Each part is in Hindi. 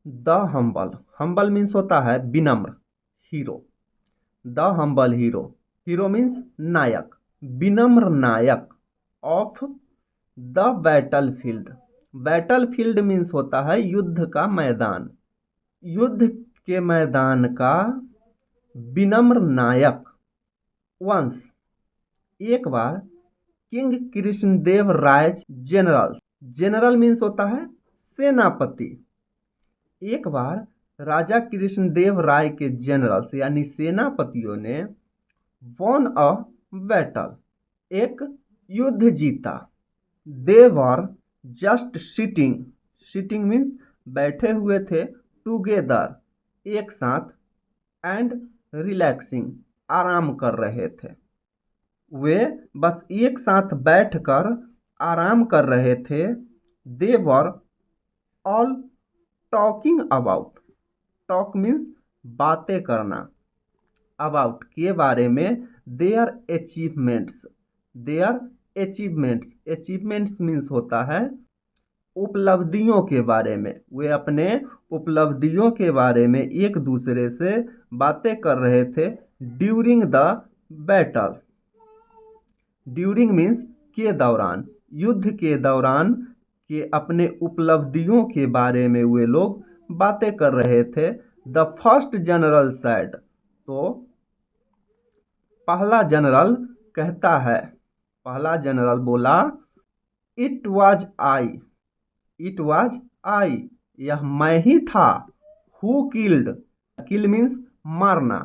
द हम्बल, हम्बल मीन्स होता है विनम्र, hero. The humble hero, hero means नायक, विनम्र नायक of the battle field. Battle field means होता है युद्ध का मैदान, युद्ध के मैदान का विनम्र नायक। वंस, एक बार, किंग कृष्णदेव राय जनरल, जनरल मीन्स होता है सेनापति। एक बार राजा कृष्णदेव राय के जनरल्स यानी सेनापतियों ने वॉन अ बैटल, एक युद्ध जीता। They were just sitting, sitting means बैठे हुए थे, टुगेदर एक साथ, एंड रिलैक्सिंग आराम कर रहे थे। वे बस एक साथ बैठकर आराम कर रहे थे। They were all talking about, talk means बातें करना, अबाउट के बारे में, their achievements, their achievements, achievements means होता है उपलब्धियों के बारे में। वे अपने उपलब्धियों के बारे में एक दूसरे से बातें कर रहे थे। During the battle, during means के दौरान, युद्ध के दौरान के अपने उपलब्धियों के बारे में वे लोग बातें कर रहे थे। द फर्स्ट जनरल सैड, तो पहला जनरल कहता है, पहला जनरल बोला, it was I, it was I, यह मैं ही था। हु किल्ड, किल मीन्स मारना,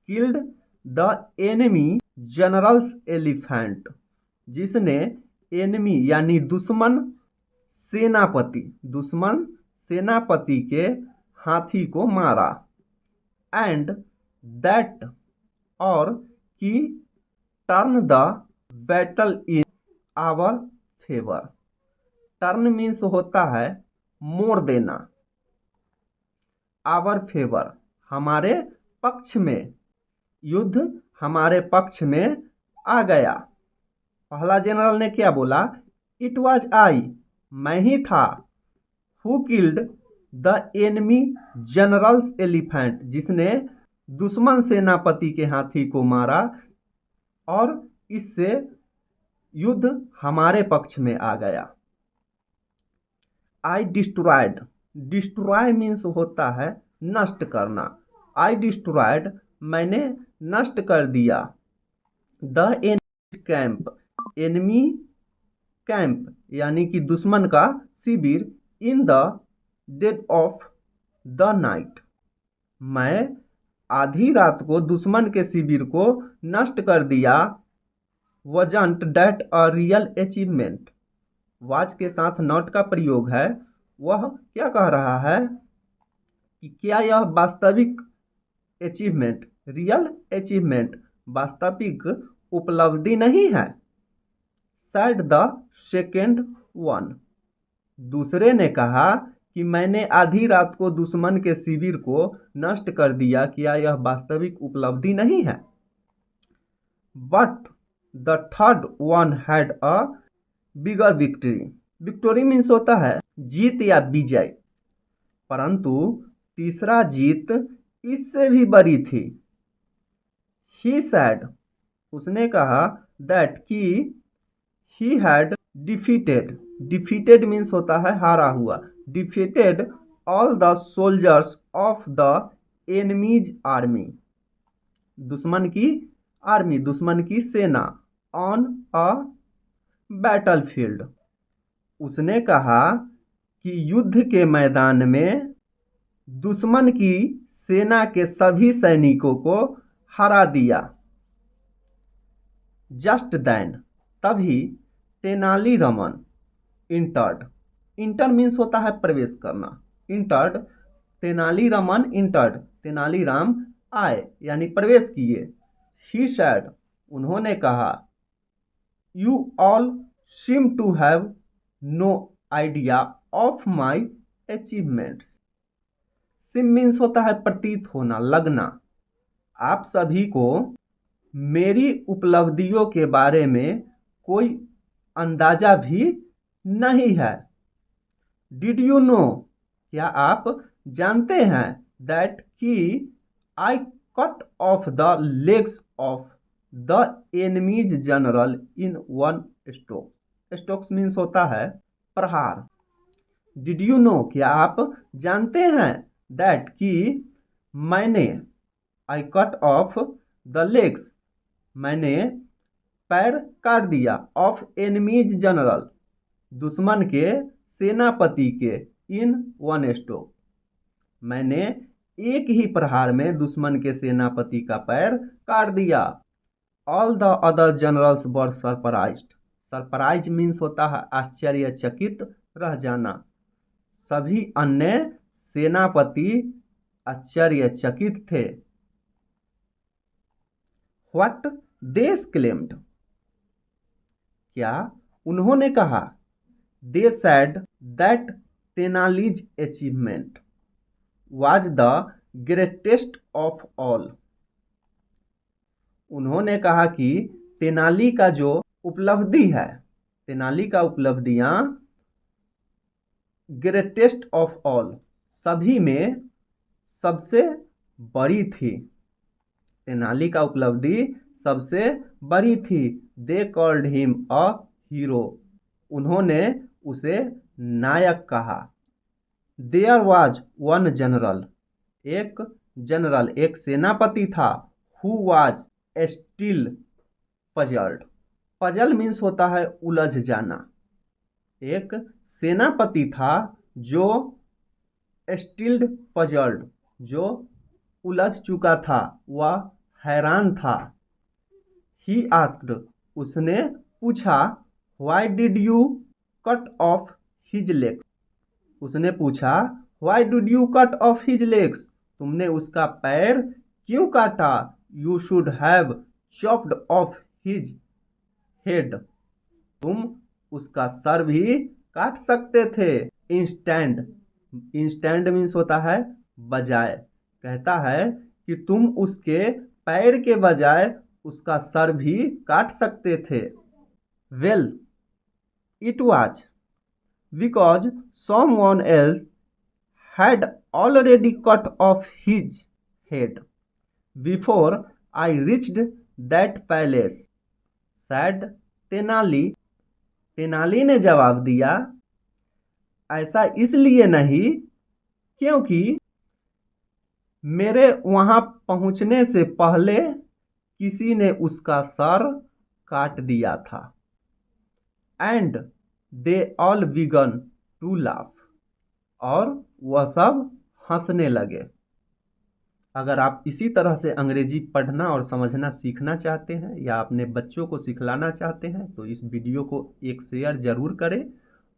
killed the enemy generals elephant, जिसने एनिमी यानी दुश्मन सेनापति, दुश्मन सेनापति के हाथी को मारा। एंड दैट, और कि turn the battle in our favour, turn means होता है मोड़ देना, आवर फेवर हमारे पक्ष में, युद्ध हमारे पक्ष में आ गया। पहला जनरल ने क्या बोला, इट वाज आई, मैं ही था। Who killed the enemy generals elephant, जिसने दुश्मन सेनापति के हाथी को मारा, और इससे युद्ध हमारे पक्ष में आ गया। आई डिस्ट्रॉयड, डिस्ट्रॉय मीन्स होता है नष्ट करना, आई डिस्ट्रॉयड मैंने नष्ट कर दिया। The enemy camp, enemy camp यानी कि दुश्मन का शिविर, in the dead of the night, मैं आधी रात को दुश्मन के शिविर को नष्ट कर दिया। Wasn't that a real achievement, was के साथ नॉट का प्रयोग है। वह क्या कह रहा है कि क्या यह वास्तविक अचीवमेंट, रियल अचीवमेंट, वास्तविक उपलब्धि नहीं है। सैड द सेकेंड वन, दूसरे ने कहा कि मैंने आधी रात को दुश्मन के शिविर को नष्ट कर दिया, क्या यह वास्तविक उपलब्धि नहीं है। But the third one had a bigger victory, victory means होता है जीत या विजय, परंतु तीसरा जीत इससे भी बड़ी थी। ही सैड, उसने कहा, दैट कि he had defeated, defeated means होता है हारा हुआ, defeated all the soldiers of the enemies army, दुश्मन की आर्मी, दुश्मन की सेना, ऑन अ बैटल फील्ड, उसने कहा कि युद्ध के मैदान में दुश्मन की सेना के सभी सैनिकों को हरा दिया। जस्ट देन, तभी तेनालीरामन इंटर्ड, इंटर मीन्स होता है प्रवेश करना, इंटर्ड, तेनालीरामन इंटर्ड, तेनालीराम आए यानी प्रवेश किए। ही सैड, उन्होंने कहा, you all seem to have no idea of my achievements, seem means होता है प्रतीत होना, लगना, आप सभी को मेरी उपलब्धियों के बारे में कोई अंदाजा भी नहीं है। डिड यू नो, क्या आप जानते हैं दैट कि I cut off the legs of the enemies general in one stroke. Strokes means होता है प्रहार। डिड यू नो, क्या आप जानते हैं दैट कि मैंने, I cut off the legs, मैंने पैर काट दिया, ऑफ एनिमीज जनरल, दुश्मन के सेनापति के, इन वन स्ट्रोक, मैंने एक ही प्रहार में दुश्मन के सेनापति का पैर काट दिया। All the other generals were surprised. Surprise means होता है आश्चर्यचकित रह जाना। सभी अन्य सेनापति आश्चर्यचकित थे। व्हाट दे क्लेम्ड, क्या उन्होंने कहा, they said that Tenali's achievement was the greatest of all. उन्होंने कहा कि तेनाली का जो उपलब्धि है, तेनाली का उपलब्धियां ग्रेटेस्ट ऑफ ऑल, सभी में सबसे बड़ी थी। तेनाली का उपलब्धि सबसे बड़ी थी। They called him a hero, उन्होंने उसे नायक कहा। देयर वाज वन जनरल, एक जनरल, एक सेनापति था, who was still puzzled. Puzzle means होता है उलझ जाना। एक सेनापति था जो स्टिल्ड पजल्ड, जो उलझ चुका था, वह हैरान था। ही आस्क्ड, उसने पूछा, why did you cut off his legs, उसने पूछा, why did you cut off his legs, तुमने उसका पैर क्यों काटा। You should have chopped off his head, तुम उसका सर भी काट सकते थे। इंस्टैंड, इंस्टैंड मीन्स होता है बजाय, कहता है कि तुम उसके पैर के बजाय उसका सर भी काट सकते थे। Well it was because someone else had already cut off his head before I reached that palace, said Tenali. Tenali ने जवाब दिया, ऐसा इसलिए नहीं क्योंकि मेरे वहां पहुंचने से पहले किसी ने उसका सर काट दिया था। And they all began to laugh, और वह सब हंसने लगे। अगर आप इसी तरह से अंग्रेजी पढ़ना और समझना सीखना चाहते हैं या अपने बच्चों को सिखलाना चाहते हैं तो इस वीडियो को एक शेयर ज़रूर करें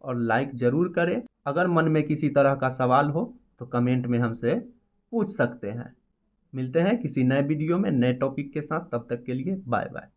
और लाइक ज़रूर करें। अगर मन में किसी तरह का सवाल हो तो कमेंट में हमसे पूछ सकते हैं। मिलते हैं किसी नए वीडियो में नए टॉपिक के साथ, तब तक के लिए बाय बाय।